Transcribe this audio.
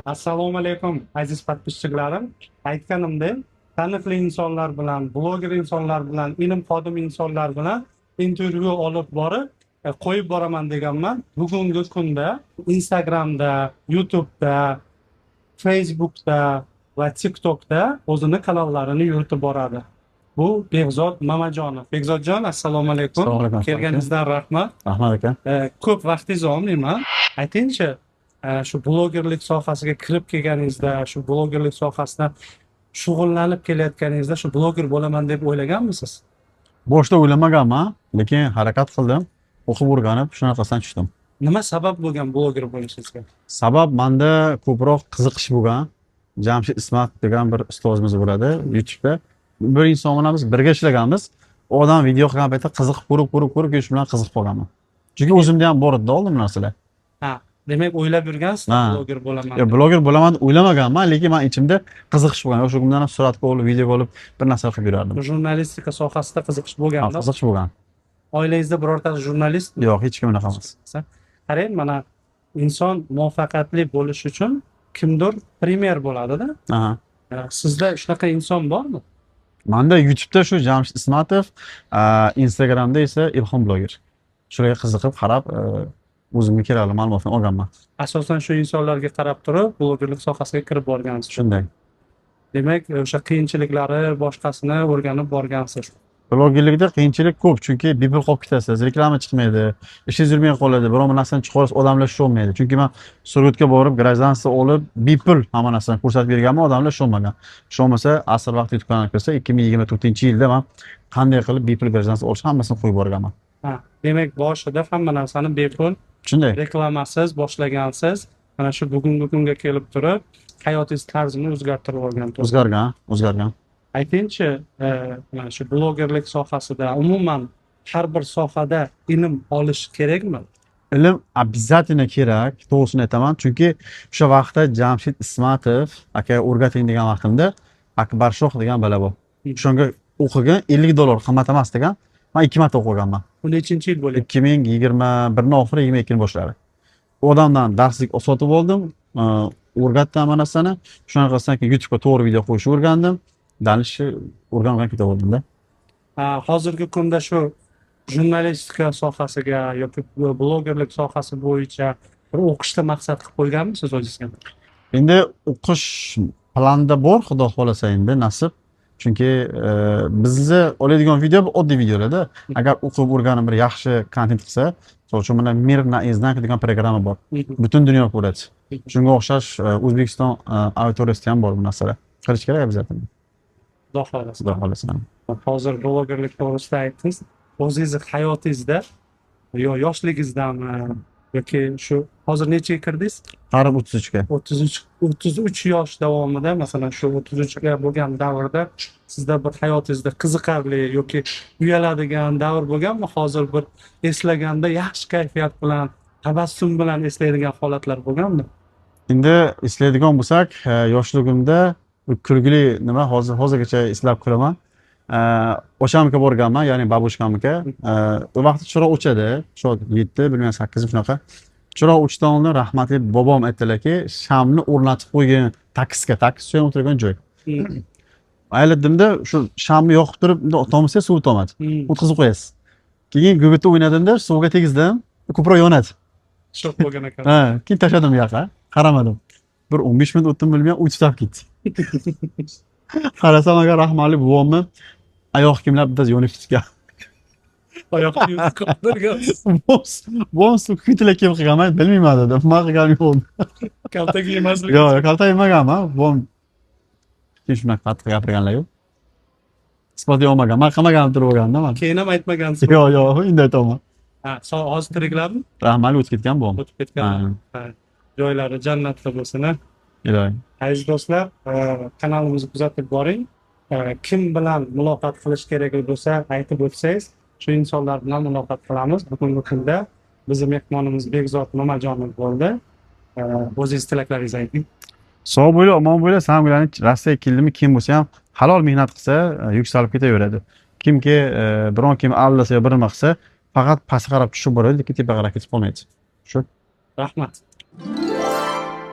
Assalomu alaykum aziz podpисчиklarim. Aytganimdek, taniqli insonlar bilan, bloger insonlar bilan, ilm xodimi insonlar bilan intervyu olib borib, qo'yib boraman deganman. Bugungi kunda Instagramda, YouTube'da, Facebook'da va TikTok'da o'zini kanallarini yuritib boradi. Bu Behzod Mamajonov. Behzodjon, assalomu alaykum. Assalomu alaykum. Kelganingizdan rahmat. Rahmat aka. Ko'p vaqtingizni olmayman. Aytingchi, shu blogerlik sohasiga kirib kelganingizda, shu blogerlik sohasida shug'ullanib kelayotganingizda shu bloger bo'laman deb o'ylaganmisiz? Boshda o'ylamaganman, lekin harakat qildim. O'qib o'rganib shunaqasidan tushdim. Nima sabab bo'lgan bloger bo'lishingizga? Sabab menda ko'proq qiziqish bo'lgan. Jamshid Ismat degan bir ustozimiz bo'ladi YouTube'da. Bir inson bilan biz birga ishlaganmiz. U odam video qilgan paytda qiziqib ko'rib shu bilan qiziqib qolganman. Chunki o'zimda ham bor edi oldin narsalar. Ha, demak o'ylab yurgansiz, bloger bo'laman. Yo, bloger bo'laman deb o'ylamaganman, lekin men ichimda qiziqish bo'lgan. O'sha kundan ham suratga olib, video olib bir narsa qilib yurardim. Jurnalistika sohasida qiziqish bo'lganda. Qiziqish bo'lgan. Oilangizda birortasi jurnalist? Yo'q, hech kim unaqa emas. Qarang, mana inson muvaffaqiyatli bo'lish uchun kimdir primer bo'ladi-da. Sizda shunaqa inson bormi? Menda YouTube'da shu Jamshid Ismatov, Instagramda esa Ilhom bloger. Shularga qiziqib qarab, o'zimga kerakli ma'lumotni olganman. Asosan shu insonlarga qarab turib, blogerlik sohasiga kirib borgansiz. Shunday. Demak, o'sha qiyinchiliklari boshqasini o'rganib borgansiz. Blogerlikda qiyinchilik ko'p, chunki bepul qolib ketasiz, reklama chiqmaydi, ishingiz yurmay qoladi, biror bir narsani chiqarasiz, odamlar ishonmaydi. Chunki men surgutga borib, gражданство olib, bepul hamma narsani ko'rsatib berganman, odamlar ishonmagan. Ishonmasa, asr vaqt YouTube kanaliga kirsa, 2024-yilda men qanday qilib bepul gражданство olish hammasini qo'yib borganman. Demak, boshida hamma narsani bepul, shunday reklamasiz boshlagansiz. Mana shu bugungi kunga kelib turib, hayotingiz tarzini o'zgartirib olgansiz. O'zgargan. Aytingchi, mana shu blogerlik sohasida umuman har bir sohada ilm olish kerakmi? Ilm обязательно kerak, to'g'risini aytaman. Chunki o'sha vaqtda Jamshid Ismatov aka o'rgating degan vaqtimda Akbar Shoh degan bola bor. O'shanga o'qigan $50 qimmat emas degan. Men 2 marta o'qiganman. Bu nechinchi yil bo'ladi? 2021 oxiri, 22 boshlari. U odamdan darslik sotib oldim, o'rgatdim hamma narsani. Shunaqasidan keyin YouTube'ga to'g'ri video qo'yishni o'rgandim. Danish o'rgangan keta bo'ldim-da. Hozirgi kunda shu jurnalistika sohasiga yoki blogerlik sohasi bo'yicha bir o'qishni maqsad qilib qo'yganmisiz o'zingizga? Endi o'qish planda bor, xudo xolasa endi nasib. Chunki bizni oladigan video oddiy videolarda. Agar o'qib o'rganib bir yaxshi kontent qilsa, masalan, mana Mir naiznak degan programma bor. Butun dunyo ko'radi. Shunga o'xshash O'zbekiston auditoriyasida ham bor bu narsalar. Qilish kerak obязательно. Xudo xolasa. Hozir blogerlik to'g'risida aytdingiz. O'zingizni hayotingizda yoshligingizdami yoki shu hozir nechaga kirdingiz? Qarib 33 ga. 33 yosh davomida, masalan, shu 33 ga bo'lgan davrda sizda bir hayotingizda qiziqarli yoki uyaladigan davr bo'lganmi? Hozir bir eslaganda yaxshi kayfiyat bilan, tabassum bilan eslaydigan holatlar bo'lganmi? Endi eslaydigan bo'lsak, yoshligimda kulgili nima hozirgacha eslab qolaman. O'shamga borganman, ya'ni babushkamga. U vaqt chiroq o'chadi, shu 7, bilmayman 8 shunaqa. Chiroq o'chdan oldin rahmatli bobom aytdilarki, shamni o'rnatib qo'ygan taksga, taksi o'tirgan joy. Ayladimda shu shamni yoqib turib, tomsa suv tomadi. O'tkazib qo'yasiz. Keyin gugutda o'ynadimda, suvga tegizdim, ko'proq yonadi. Shok bo'lgan ekan. Keyin tashladim bu yoqqa, qaramadim. Bir 15 minut o'tdim bilmayman, uy tutab ketdi. Qarasam agar rahmatli buvomni oyoq kiyimlar bitta yonib ketgan. Oyoq kiyim qoldirgan. Buvom suv kuytilak kiyim qilganman, bilmayman dedim. Men qilganim yo'q. Kalta kiymaslik. Yo'q, kalta yemaganman. Buvom hech shunaqa qattiq gapirganlar yo'q. Isbot olmagan. Men qilmagan turib olgandim men. Keyin ham aytmagansiz. Yo'q, endi aytaman. Hozir tiriklarmi? Rahmatli o'tib ketgan buvom. O'tib ketgan. Joylari jannatda bo'lsin. Iloyim. Aziz do'stlar, kanalimizni kuzatib boring. Kim bilan muloqot qilish kerak bo'lsa, aytib o'tsangiz, shu insonlar bilan muloqot qilamiz. Bugungi kunda bizning mehmonimiz Behzod Mamajonov bo'ldi. O'zingiz tilaklaringizni ayting. Sog' bo'ling, omon bo'ling. Samlarni Rossiyaga keldimi, kim bo'lsa ham halol mehnat qilsa, yuksalib ketaveradi. Kimki biron kim allasa yo bir nima qilsa, faqat pastga qarab tushib boradi, lekin tepaga qarab ketib qolmaydi. Shu. Rahmat.